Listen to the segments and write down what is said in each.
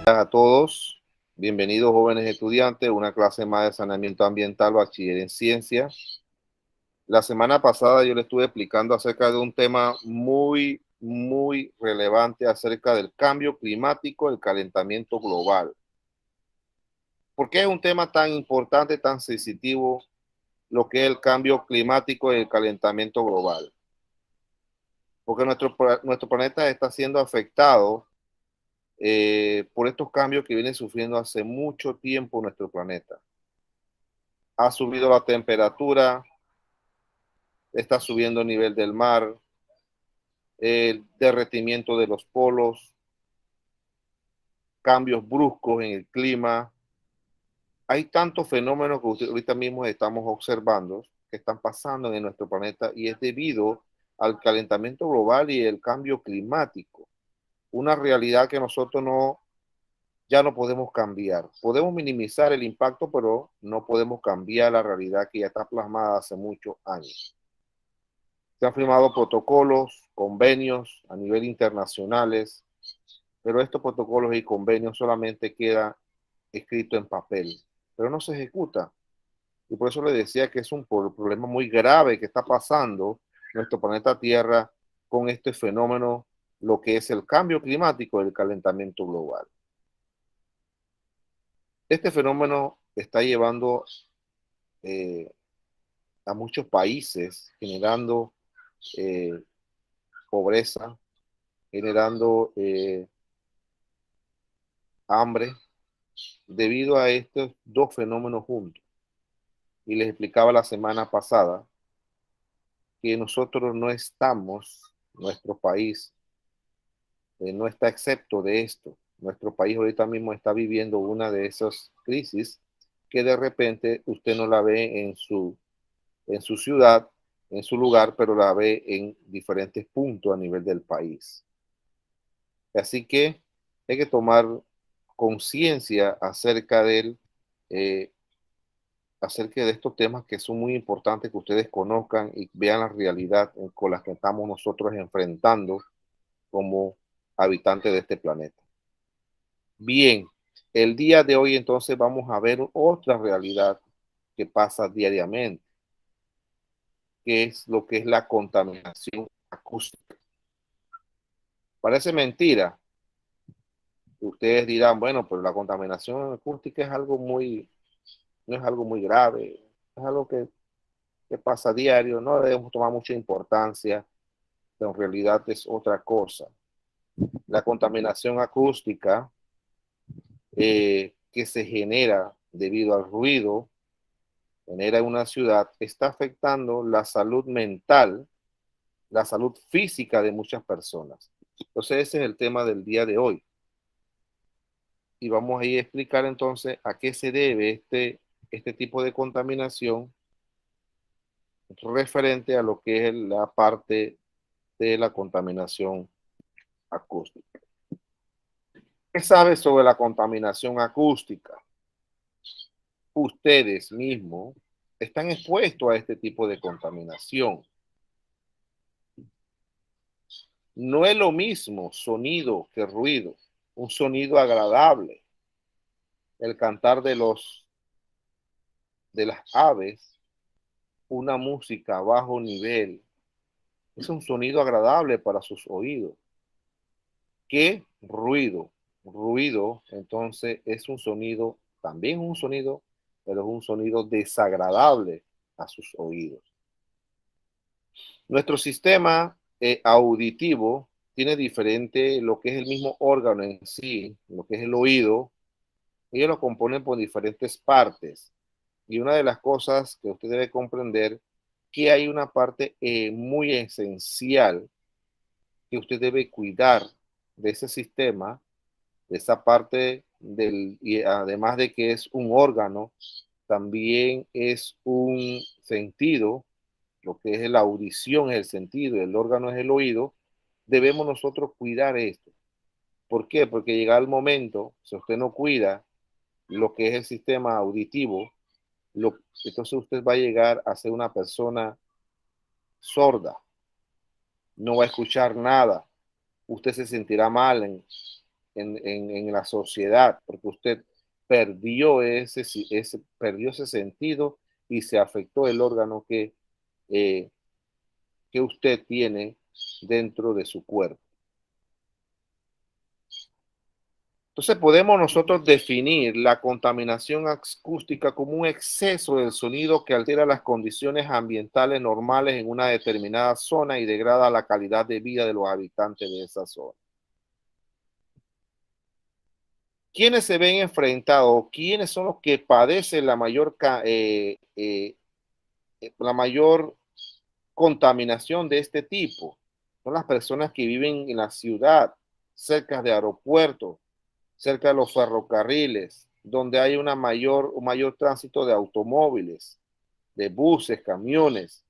A todos, bienvenidos jóvenes estudiantes, una clase más de saneamiento ambiental, bachiller en ciencias. La semana pasada yo les estuve explicando acerca de un tema muy relevante acerca del cambio climático, el calentamiento global. ¿Por qué es un tema tan importante, tan sensitivo, lo que es el cambio climático y el calentamiento global? Porque nuestro planeta está siendo afectado por estos cambios que viene sufriendo hace mucho tiempo nuestro planeta. Ha subido la temperatura, está subiendo el nivel del mar, el derretimiento de los polos, cambios bruscos en el clima. Hay tantos fenómenos que ahorita mismo estamos observando que están pasando en nuestro planeta y es debido al calentamiento global y el cambio climático. Una realidad que nosotros ya no podemos cambiar. Podemos minimizar el impacto, pero no podemos cambiar la realidad que ya está plasmada hace muchos años. Se han firmado protocolos, convenios a nivel internacionales, pero estos protocolos y convenios solamente quedan escritos en papel, pero no se ejecuta. Y por eso le decía que es un problema muy grave que está pasando en nuestro planeta Tierra con este fenómeno, lo que es el cambio climático y el calentamiento global. Este fenómeno está llevando eh, a muchos países, generando eh, pobreza, generando hambre, debido a estos dos fenómenos juntos. Y les explicaba la semana pasada que nosotros no estamos, nuestro país no está excepto de esto. Nuestro país ahorita mismo está viviendo una de esas crisis que de repente usted no la ve en su ciudad, en su lugar, pero la ve en diferentes puntos a nivel del país. Así que hay que tomar conciencia eh, acerca de estos temas que son muy importantes que ustedes conozcan y vean la realidad con la que estamos nosotros enfrentando como habitantes de este planeta. Bien, el día de hoy entonces vamos a ver otra realidad que pasa diariamente, que es lo que es la contaminación acústica. Parece mentira. Ustedes dirán, bueno, pero la contaminación acústica es algo no es algo muy grave, es algo que pasa a diario, no debemos tomar mucha importancia, pero en realidad es otra cosa. La contaminación acústica que se genera debido al ruido, genera una ciudad, está afectando la salud mental, la salud física de muchas personas. Entonces ese es el tema del día de hoy. Y vamos a ir a explicar entonces a qué se debe este tipo de contaminación referente a lo que es la parte de la contaminación acústica. ¿Qué sabe sobre la contaminación acústica? Ustedes mismos están expuestos a este tipo de contaminación. No es lo mismo sonido que ruido. Un sonido agradable, el cantar de las aves, una música a bajo nivel, es un sonido agradable para sus oídos. ¿Qué ruido? Ruido, entonces, es un sonido, también un sonido, pero es un sonido desagradable a sus oídos. Nuestro sistema auditivo tiene diferente, lo que es el mismo órgano en sí, lo que es el oído, ellos lo componen por diferentes partes. Y una de las cosas que usted debe comprender, que hay una parte muy esencial que usted debe cuidar de ese sistema, de esa parte y además de que es un órgano, también es un sentido, lo que es la audición es el sentido, el órgano es el oído, debemos nosotros cuidar esto. ¿Por qué? Porque llega el momento, si usted no cuida lo que es el sistema auditivo, entonces usted va a llegar a ser una persona sorda, no va a escuchar nada, usted se sentirá mal en la sociedad, porque usted perdió perdió ese sentido y se afectó el órgano eh, que usted tiene dentro de su cuerpo. Entonces podemos nosotros definir la contaminación acústica como un exceso del sonido que altera las condiciones ambientales normales en una determinada zona y degrada la calidad de vida de los habitantes de esa zona. ¿Quiénes se ven enfrentados? ¿Quiénes son los que padecen la mayor contaminación de este tipo? Son las personas que viven en la ciudad, cerca de aeropuertos, cerca de los ferrocarriles, donde hay un mayor tránsito de automóviles, de buses, camiones.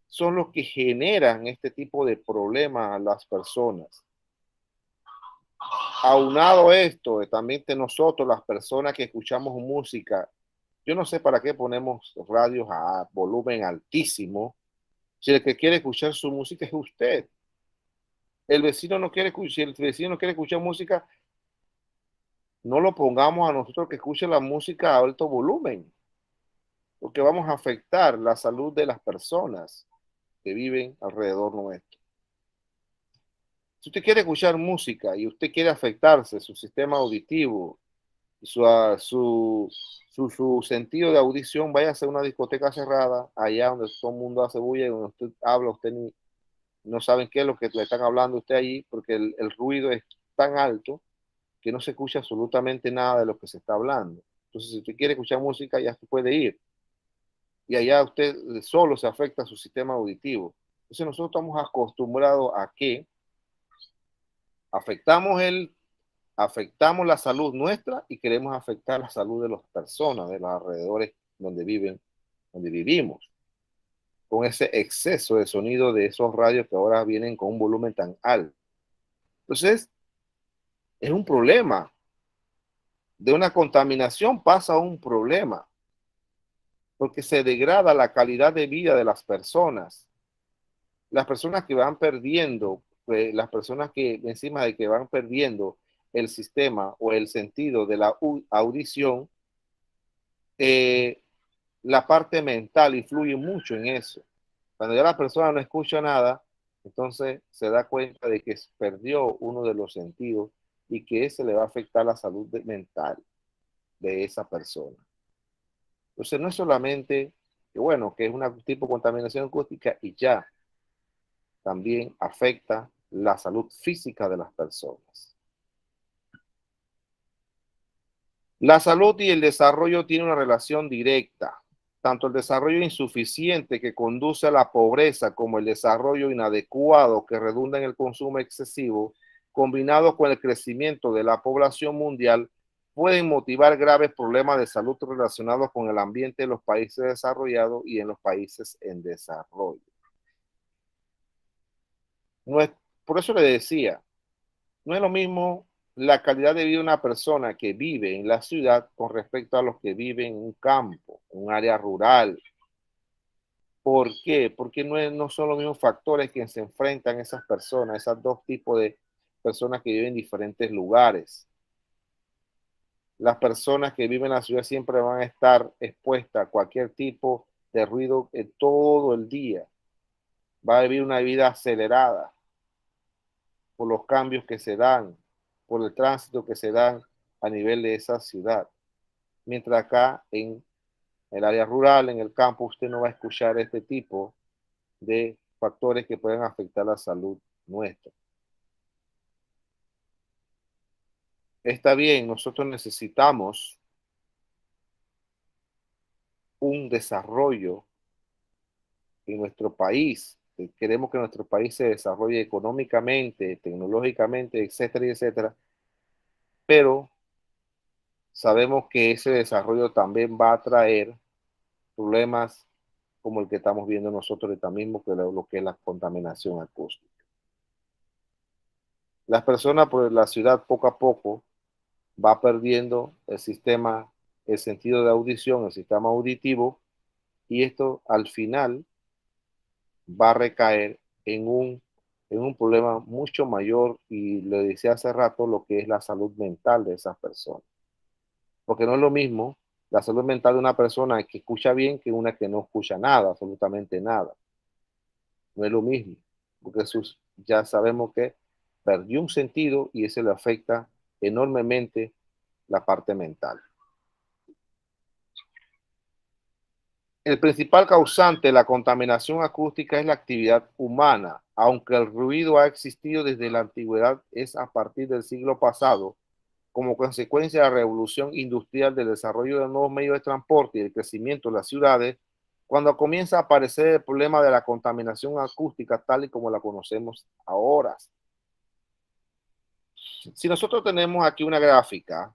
Son los que generan este tipo de problemas a las personas. Aunado esto, también de nosotros, las personas que escuchamos música, yo no sé para qué ponemos radios a volumen altísimo, si el que quiere escuchar su música es usted. El vecino no quiere escuchar, si el vecino no quiere escuchar música, no lo pongamos a nosotros que escuche la música a alto volumen, porque vamos a afectar la salud de las personas que viven alrededor nuestro. Si usted quiere escuchar música y usted quiere afectarse su sistema auditivo, su sentido de audición, vaya a hacer una discoteca cerrada, allá donde todo el mundo hace bulla y donde usted habla, usted no saben qué es lo que le están hablando a usted allí, porque el ruido es tan alto que no se escucha absolutamente nada de lo que se está hablando. Entonces, si usted quiere escuchar música, ya se puede ir. Y allá usted solo se afecta a su sistema auditivo. Entonces, nosotros estamos acostumbrados a que afectamos afectamos la salud nuestra y queremos afectar la salud de las personas, de los alrededores donde vivimos, con ese exceso de sonido de esos radios que ahora vienen con un volumen tan alto. Entonces, es un problema. De una contaminación pasa a un problema, porque se degrada la calidad de vida de las personas. Las personas que van perdiendo, las personas que encima de que van perdiendo el sistema o el sentido de la audición, eh, la parte mental influye mucho en eso. Cuando ya la persona no escucha nada, entonces se da cuenta de que perdió uno de los sentidos y que ese le va a afectar la salud mental de esa persona. Entonces no es solamente que bueno, que es un tipo de contaminación acústica y ya, también afecta la salud física de las personas. La salud y el desarrollo tienen una relación directa. Tanto el desarrollo insuficiente que conduce a la pobreza como el desarrollo inadecuado que redunda en el consumo excesivo, combinado con el crecimiento de la población mundial, pueden motivar graves problemas de salud relacionados con el ambiente en los países desarrollados y en los países en desarrollo. No es, por eso le decía, no es lo mismo la calidad de vida de una persona que vive en la ciudad con respecto a los que viven en un campo, en un área rural. ¿Por qué? Porque no son los mismos factores que se enfrentan esas personas, esos dos tipos de personas que viven en diferentes lugares. Las personas que viven en la ciudad siempre van a estar expuestas a cualquier tipo de ruido todo el día. Va a vivir una vida acelerada por los cambios que se dan, por el tránsito que se dan a nivel de esa ciudad. Mientras acá en el área rural, en el campo, usted no va a escuchar este tipo de factores que pueden afectar la salud nuestra. Está bien, nosotros necesitamos un desarrollo en nuestro país. Queremos que nuestro país se desarrolle económicamente, tecnológicamente, etcétera, etcétera. Pero sabemos que ese desarrollo también va a traer problemas como el que estamos viendo nosotros ahorita mismo, que lo que es la contaminación acústica. Las personas por la ciudad poco a poco va perdiendo el sentido de audición, el sistema auditivo, y esto al final va a recaer en un en un problema mucho mayor, y le decía hace rato, lo que es la salud mental de esas personas. Porque no es lo mismo la salud mental de una persona que escucha bien que una que no escucha nada, absolutamente nada. No es lo mismo, porque ya sabemos que perdió un sentido y eso le afecta enormemente la parte mental. El principal causante de la contaminación acústica es la actividad humana. Aunque el ruido ha existido desde la antigüedad, es a partir del siglo pasado, como consecuencia de la revolución industrial, del desarrollo de nuevos medios de transporte y el crecimiento de las ciudades, cuando comienza a aparecer el problema de la contaminación acústica tal y como la conocemos ahora. Si nosotros tenemos aquí una gráfica,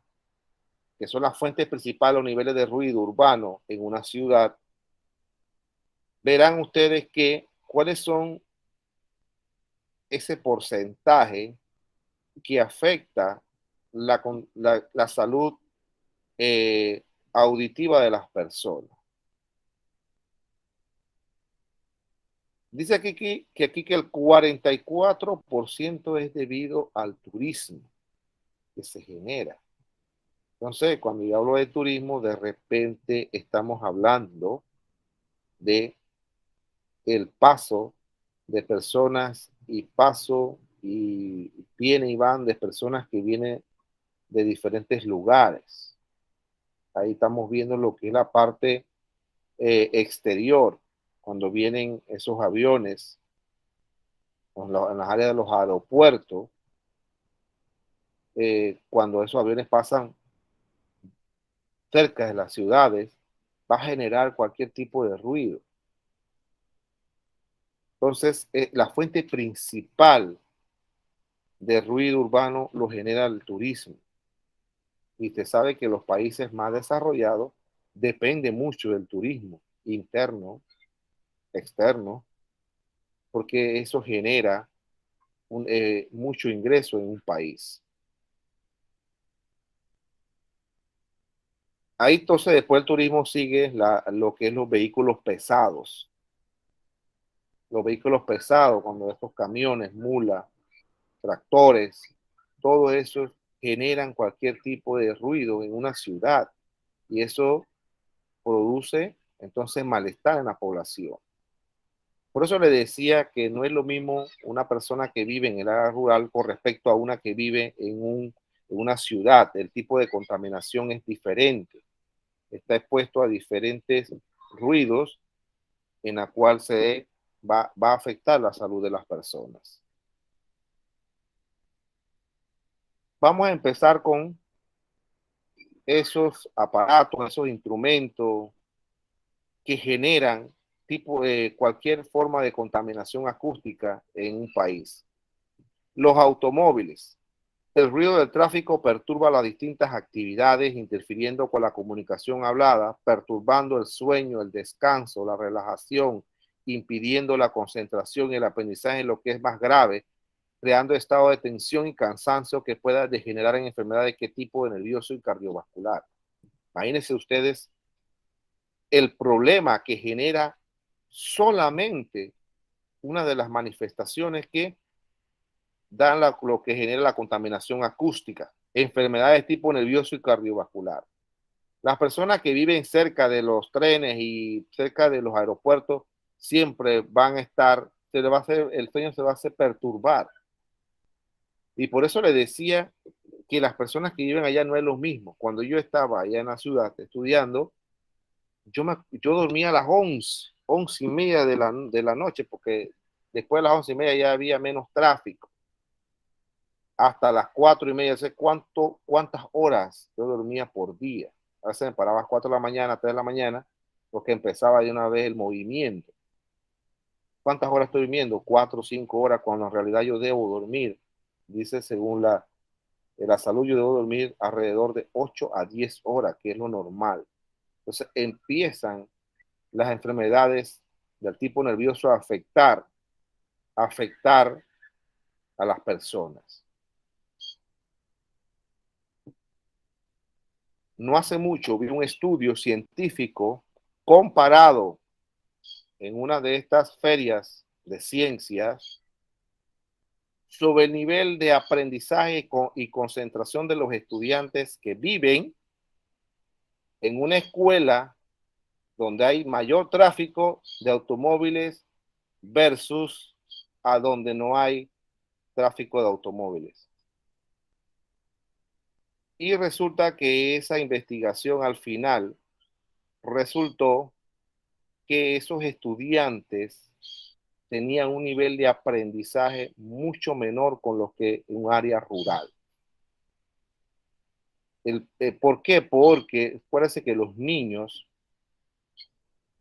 que son las fuentes principales o niveles de ruido urbano en una ciudad, verán ustedes que cuáles son ese porcentaje que afecta la salud eh, auditiva de las personas. Dice aquí que el 44% es debido al turismo que se genera. Entonces, cuando yo hablo de turismo, de repente estamos hablando de el paso de personas y paso y vienen y van de personas que vienen de diferentes lugares. Ahí estamos viendo lo que es la parte exterior, cuando vienen esos aviones en las áreas de los aeropuertos, cuando esos aviones pasan cerca de las ciudades, va a generar cualquier tipo de ruido. Entonces, la fuente principal de ruido urbano lo genera el turismo. Y usted sabe que los países más desarrollados dependen mucho del turismo interno, externo, porque eso genera mucho ingreso en un país. Ahí entonces después el turismo sigue lo que es los vehículos pesados. Los vehículos pesados, cuando estos camiones, mulas, tractores, todo eso generan cualquier tipo de ruido en una ciudad y eso produce entonces malestar en la población. Por eso le decía que no es lo mismo una persona que vive en el área rural con respecto a una que vive en una ciudad. El tipo de contaminación es diferente. Está expuesto a diferentes ruidos en la cual va a afectar la salud de las personas. Vamos a empezar con esos aparatos, esos instrumentos que generan cualquier forma de contaminación acústica en un país. Los automóviles. El ruido del tráfico perturba las distintas actividades, interfiriendo con la comunicación hablada, perturbando el sueño, el descanso, la relajación, impidiendo la concentración y el aprendizaje, lo que es más grave, creando estado de tensión y cansancio que pueda degenerar en enfermedades de tipo nervioso y cardiovascular. Imagínense ustedes el problema que genera solamente una de las manifestaciones que dan lo que genera la contaminación acústica, enfermedades tipo nervioso y cardiovascular. Las personas que viven cerca de los trenes y cerca de los aeropuertos siempre van a estar, el sueño se va a hacer perturbar. Y por eso le decía que las personas que viven allá no es lo mismo. Cuando yo estaba allá en la ciudad estudiando, yo dormía a las 11:30 de la noche, porque después de las 11:30 ya había menos tráfico. Hasta las 4:30, sé cuántas horas yo dormía por día. A veces me paraba a las 4 de la mañana, 3 de la mañana, porque empezaba de una vez el movimiento. ¿Cuántas horas estoy durmiendo? 4 o 5 horas, cuando en realidad yo debo dormir. Dice, según la salud, yo debo dormir alrededor de 8 a 10 horas, que es lo normal. Entonces empiezan las enfermedades del tipo nervioso a afectar a las personas. No hace mucho vi un estudio científico comparado en una de estas ferias de ciencias sobre el nivel de aprendizaje y concentración de los estudiantes que viven en una escuela donde hay mayor tráfico de automóviles versus a donde no hay tráfico de automóviles. Y resulta que esa investigación al final resultó que esos estudiantes tenían un nivel de aprendizaje mucho menor con los que en un área rural. ¿Por qué? Porque parece que los niños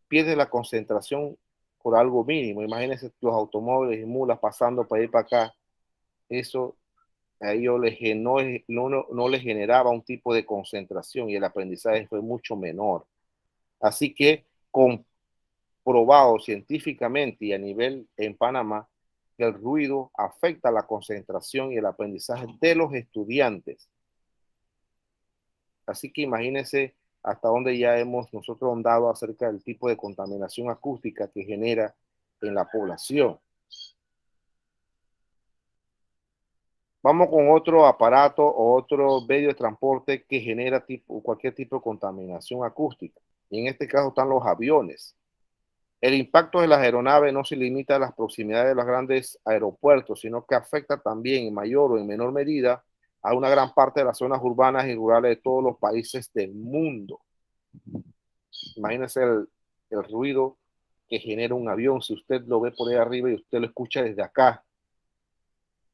pierden la concentración por algo mínimo. Imagínense los automóviles y mulas pasando para ir para acá. Eso a ellos no les generaba un tipo de concentración y el aprendizaje fue mucho menor. Así que comprobado científicamente y a nivel en Panamá que el ruido afecta la concentración y el aprendizaje de los estudiantes. Así que imagínense hasta dónde ya hemos nosotros ondado acerca del tipo de contaminación acústica que genera en la población. Vamos con otro aparato o otro medio de transporte que genera cualquier tipo de contaminación acústica. Y en este caso están los aviones. El impacto de las aeronaves no se limita a las proximidades de los grandes aeropuertos, sino que afecta también en mayor o en menor medida a una gran parte de las zonas urbanas y rurales de todos los países del mundo. Imagínense el ruido que genera un avión. Si usted lo ve por ahí arriba y usted lo escucha desde acá,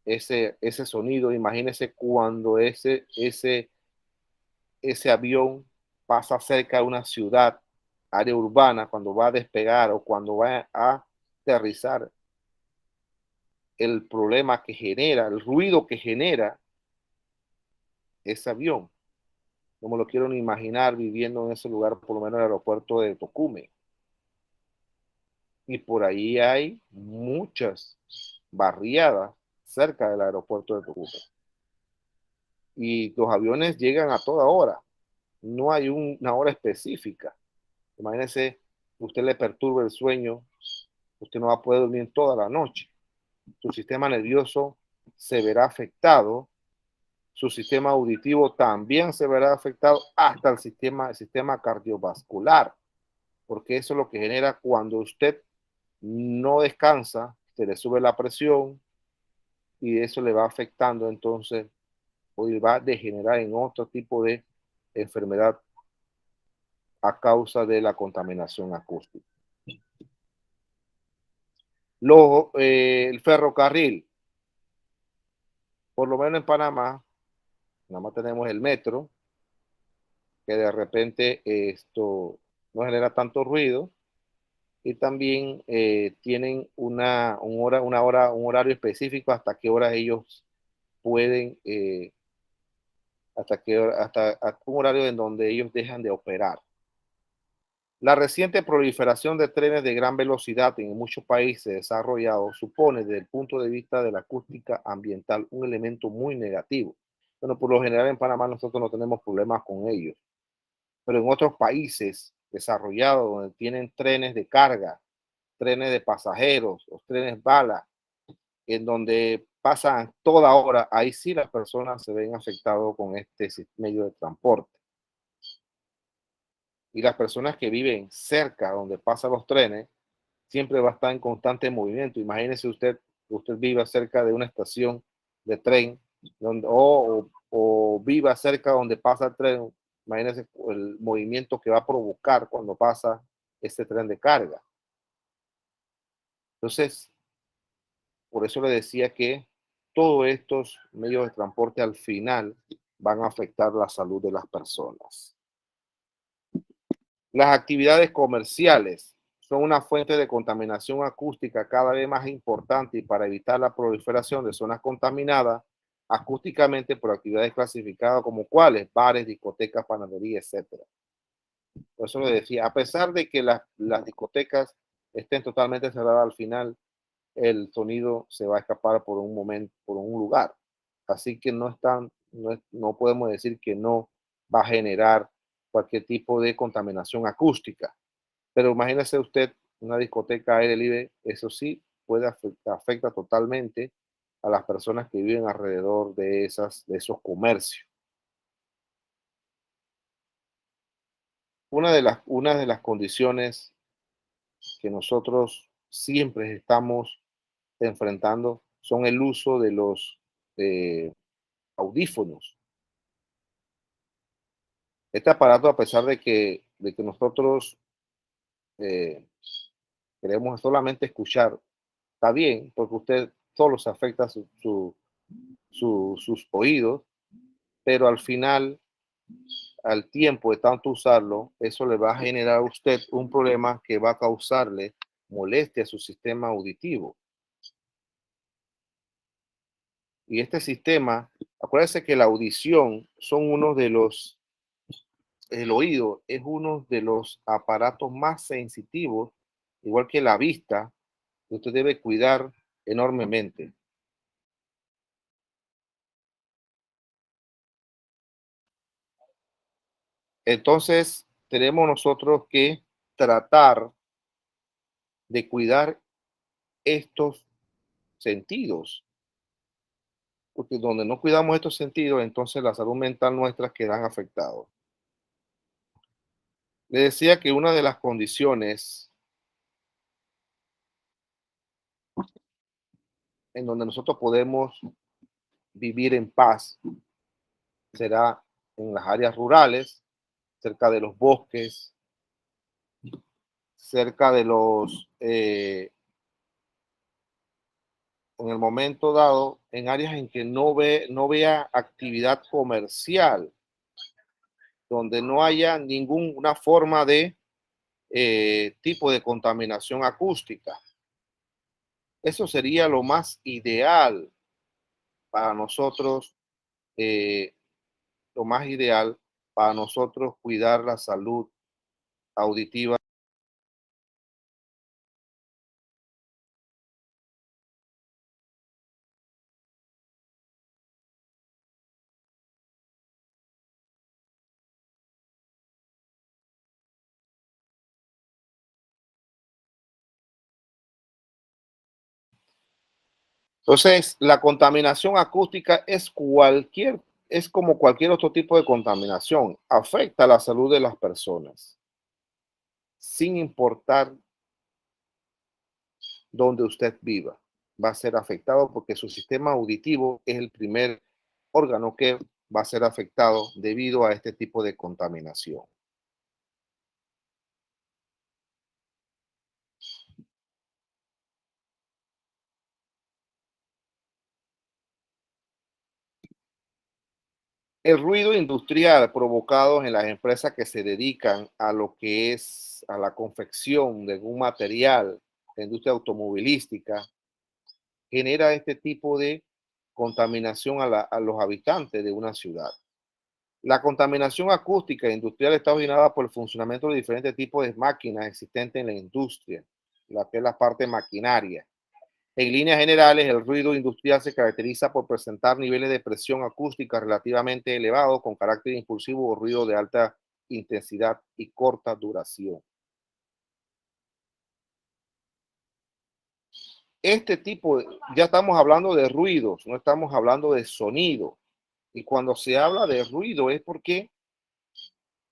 ese sonido, imagínese cuando ese avión pasa cerca de una ciudad, área urbana, cuando va a despegar o cuando va a aterrizar, el problema que genera, el ruido que genera ese avión. No me lo quiero ni imaginar viviendo en ese lugar, por lo menos en el aeropuerto de Tocumen. Y por ahí hay muchas barriadas cerca del aeropuerto de Tocumen. Y los aviones llegan a toda hora. No hay una hora específica. Imagínese, usted le perturba el sueño, usted no va a poder dormir toda la noche. Su sistema nervioso se verá afectado, su sistema auditivo también se verá afectado, hasta el sistema cardiovascular, porque eso es lo que genera cuando usted no descansa, se le sube la presión y eso le va afectando entonces, o va a degenerar en otro tipo de enfermedad a causa de la contaminación acústica. El ferrocarril, por lo menos en Panamá, nada más tenemos el metro, que de repente esto no genera tanto ruido, y también tienen un horario específico hasta qué hora ellos pueden, hasta un horario en donde ellos dejan de operar. La reciente proliferación de trenes de gran velocidad en muchos países desarrollados supone, desde el punto de vista de la acústica ambiental, un elemento muy negativo. Bueno, por lo general en Panamá nosotros no tenemos problemas con ellos, pero en otros países desarrollados donde tienen trenes de carga, trenes de pasajeros, los trenes bala, en donde pasan toda hora, ahí sí las personas se ven afectadas con este medio de transporte. Y las personas que viven cerca donde pasan los trenes siempre va a estar en constante movimiento. Imagínese usted viva cerca de una estación de tren o viva cerca donde pasa el tren. Imagínese el movimiento que va a provocar cuando pasa este tren de carga. Entonces, por eso le decía que todos estos medios de transporte al final van a afectar la salud de las personas. Las actividades comerciales son una fuente de contaminación acústica cada vez más importante, y para evitar la proliferación de zonas contaminadas acústicamente por actividades clasificadas como cuáles, bares, discotecas, panaderías, etc. Por eso le decía, a pesar de que las discotecas estén totalmente cerradas, al final el sonido se va a escapar por un momento, por un lugar. Así que no podemos decir que no va a generar cualquier tipo de contaminación acústica. Pero imagínese usted una discoteca aire libre, eso sí puede afecta totalmente a las personas que viven alrededor de esos comercios. Una de las condiciones que nosotros siempre estamos enfrentando son el uso de los eh, audífonos. Este aparato, a pesar de que nosotros eh, queremos solamente escuchar, está bien, porque usted solo se afecta sus oídos, pero al final, al tiempo de tanto usarlo, eso le va a generar a usted un problema que va a causarle molestia a su sistema auditivo. Y este sistema, acuérdense que la audición son uno de los, el oído es uno de los aparatos más sensitivos, igual que la vista, que usted debe cuidar enormemente. Entonces, tenemos nosotros que tratar de cuidar estos sentidos, porque donde no cuidamos estos sentidos, entonces la salud mental nuestra quedan afectados. Le decía que una de las condiciones en donde nosotros podemos vivir en paz será en las áreas rurales, cerca de los bosques, cerca de en el momento dado, en áreas en que no vea actividad comercial, donde no haya ninguna forma de tipo de contaminación acústica. Eso sería lo más ideal para nosotros, eh, lo más ideal para nosotros cuidar la salud auditiva. Entonces, la contaminación acústica es como cualquier otro tipo de contaminación, afecta la salud de las personas, sin importar dónde usted viva. Va a ser afectado porque su sistema auditivo es el primer órgano que va a ser afectado debido a este tipo de contaminación. El ruido industrial provocado en las empresas que se dedican a lo que es a la confección de un material, la industria automovilística, genera este tipo de contaminación a los habitantes de una ciudad. La contaminación acústica industrial está originada por el funcionamiento de diferentes tipos de máquinas existentes en la industria, la que es la parte maquinaria. En líneas generales, el ruido industrial se caracteriza por presentar niveles de presión acústica relativamente elevados con carácter impulsivo o ruido de alta intensidad y corta duración. Ya estamos hablando de ruidos, no estamos hablando de sonido. Y cuando se habla de ruido es porque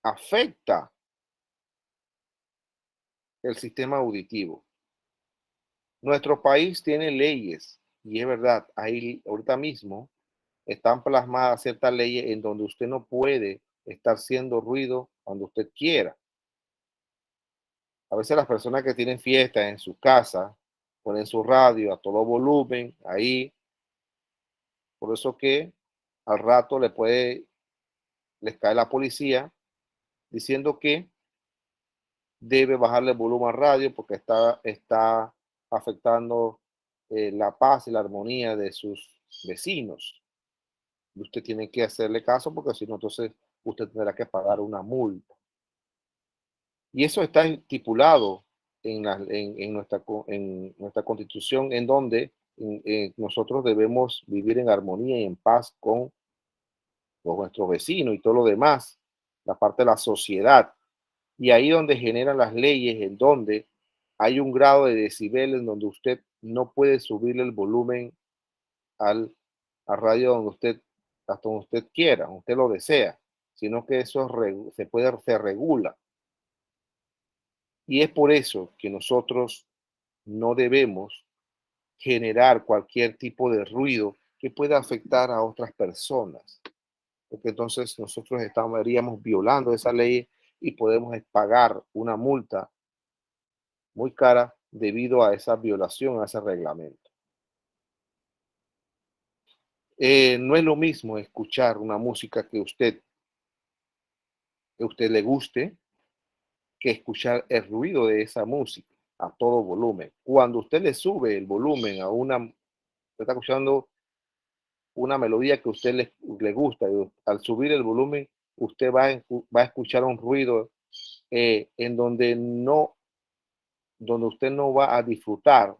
afecta el sistema auditivo. Nuestro país tiene leyes y es verdad, ahí ahorita mismo están plasmadas ciertas leyes en donde usted no puede estar haciendo ruido cuando usted quiera. A veces las personas que tienen fiestas en su casa ponen su radio a todo volumen ahí, por eso que al rato les cae la policía diciendo que debe bajarle el volumen al radio porque está afectando la paz y la armonía de sus vecinos. Y usted tiene que hacerle caso porque si no, entonces usted tendrá que pagar una multa. Y eso está estipulado en nuestra constitución, en donde nosotros debemos vivir en armonía y en paz con nuestros vecinos y todo lo demás, la parte de la sociedad. Y ahí donde generan las leyes, en donde hay un grado de decibel en donde usted no puede subirle el volumen al radio donde usted, hasta donde usted quiera, donde usted lo desea, sino que eso se regula. Y es por eso que nosotros no debemos generar cualquier tipo de ruido que pueda afectar a otras personas, porque entonces nosotros estaríamos violando esa ley y podemos pagar una multa muy cara debido a esa violación, a ese reglamento. No es lo mismo escuchar una música que usted le guste, que escuchar el ruido de esa música a todo volumen. Cuando usted le sube el volumen a usted está escuchando una melodía que a usted le gusta, y al subir el volumen, usted va a escuchar un ruido en donde usted no va a disfrutar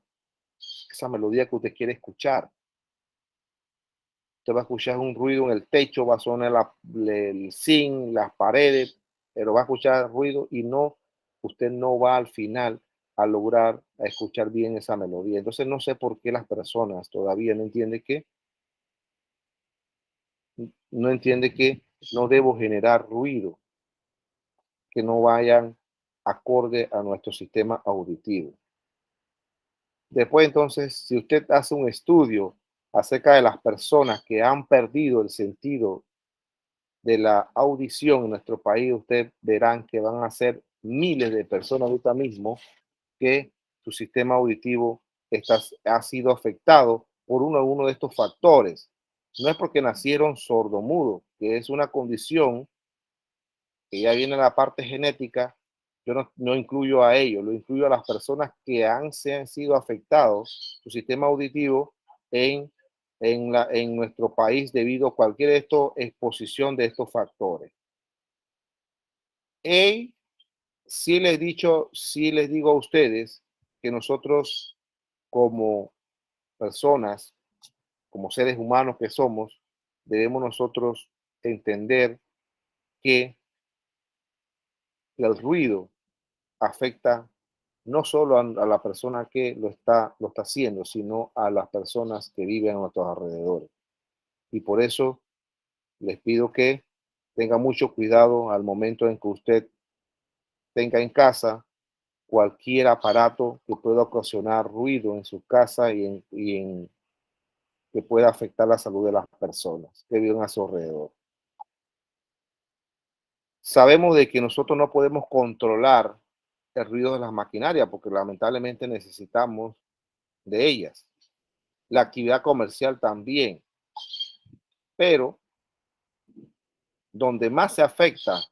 esa melodía que usted quiere escuchar. Usted va a escuchar un ruido en el techo, va a sonar el zinc, las paredes, pero va a escuchar ruido y usted no va al final a lograr a escuchar bien esa melodía. Entonces no sé por qué las personas todavía no entiende que no debo generar ruido que no vayan acorde a nuestro sistema auditivo. Después, entonces, si usted hace un estudio acerca de las personas que han perdido el sentido de la audición en nuestro país, usted verán que van a ser miles de personas ahorita mismo que su sistema auditivo ha sido afectado por uno de estos factores. No es porque nacieron sordomudos, que es una condición que ya viene en la parte genética. Yo no incluyo a ellos, lo incluyo a las personas que se han sido afectados su sistema auditivo en nuestro país debido a cualquier exposición de estos factores. Y sí les digo a ustedes que nosotros como personas, como seres humanos que somos, debemos nosotros entender que el ruido afecta no solo a la persona que lo está haciendo, sino a las personas que viven a nuestros alrededores. Y por eso les pido que tenga mucho cuidado al momento en que usted tenga en casa cualquier aparato que pueda ocasionar ruido en su casa que pueda afectar la salud de las personas que viven a su alrededor. Sabemos de que nosotros no podemos controlar el ruido de las maquinarias porque lamentablemente necesitamos de ellas. La actividad comercial también, pero donde más se afecta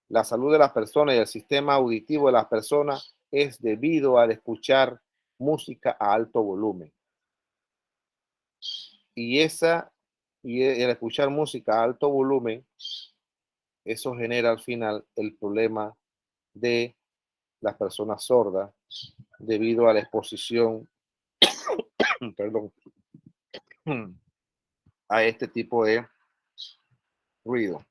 la salud de las personas y el sistema auditivo de las personas es debido al escuchar música a alto volumen. Y el escuchar música a alto volumen, eso genera al final el problema de las personas sordas debido a la exposición, perdón, a este tipo de ruido.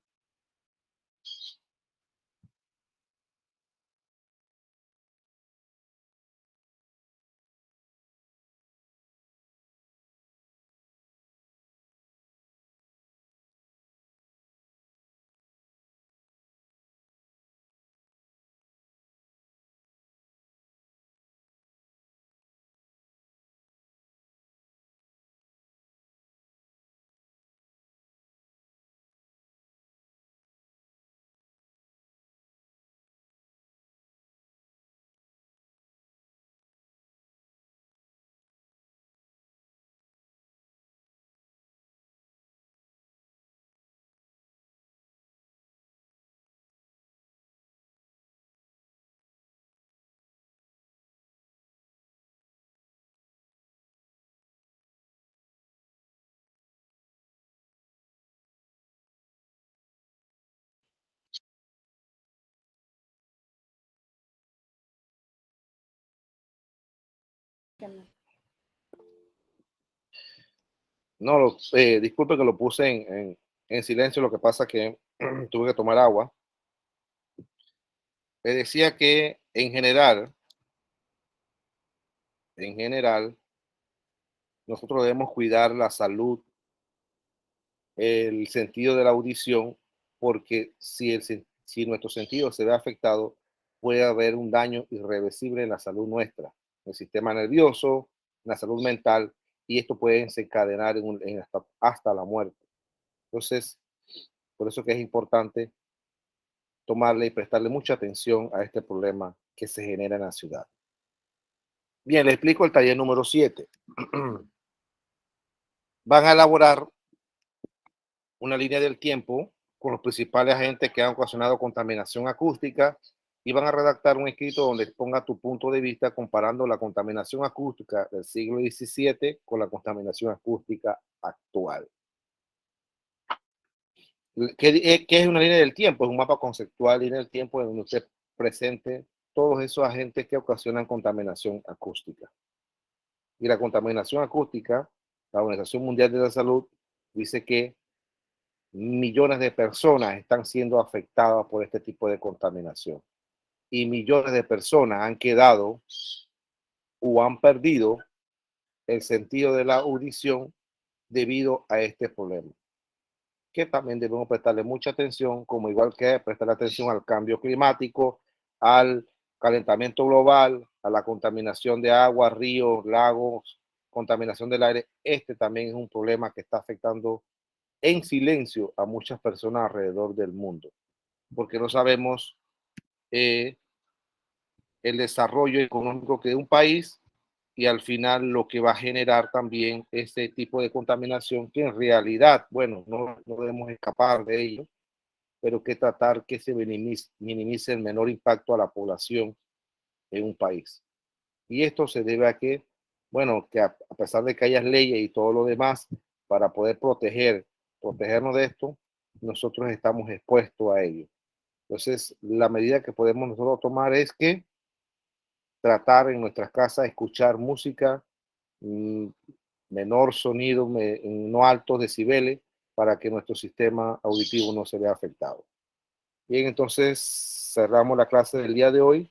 No, disculpe que lo puse en silencio, lo que pasa que tuve que tomar agua. Le decía que en general, nosotros debemos cuidar la salud, el sentido de la audición, porque si nuestro sentido se ve afectado, puede haber un daño irreversible en la salud nuestra, en el sistema nervioso, en la salud mental, y esto puede desencadenar hasta la muerte. Entonces, por eso que es importante tomarle y prestarle mucha atención a este problema que se genera en la ciudad. Bien, le explico el taller número 7. Van a elaborar una línea del tiempo con los principales agentes que han ocasionado contaminación acústica y van a redactar un escrito donde ponga tu punto de vista comparando la contaminación acústica del siglo XVII con la contaminación acústica actual. ¿Qué es una línea del tiempo? Es un mapa conceptual, línea del tiempo en donde usted presente todos esos agentes que ocasionan contaminación acústica. Y la contaminación acústica, la Organización Mundial de la Salud dice que millones de personas están siendo afectadas por este tipo de contaminación y millones de personas han quedado o han perdido el sentido de la audición debido a este problema, que también debemos prestarle mucha atención, como igual que prestar atención al cambio climático, al calentamiento global, a la contaminación de agua, ríos, lagos, contaminación del aire. Este también es un problema que está afectando en silencio a muchas personas alrededor del mundo, porque no sabemos el desarrollo económico que de un país y al final lo que va a generar también este tipo de contaminación que en realidad, bueno, no debemos escapar de ello, pero que tratar que se minimice el menor impacto a la población en un país. Y esto se debe a que, bueno, que a pesar de que haya leyes y todo lo demás, para poder protegernos de esto, nosotros estamos expuestos a ello. Entonces, la medida que podemos nosotros tomar es que tratar en nuestras casas, escuchar música, mm, menor sonido, no altos decibeles, para que nuestro sistema auditivo no se vea afectado. Bien, entonces cerramos la clase del día de hoy.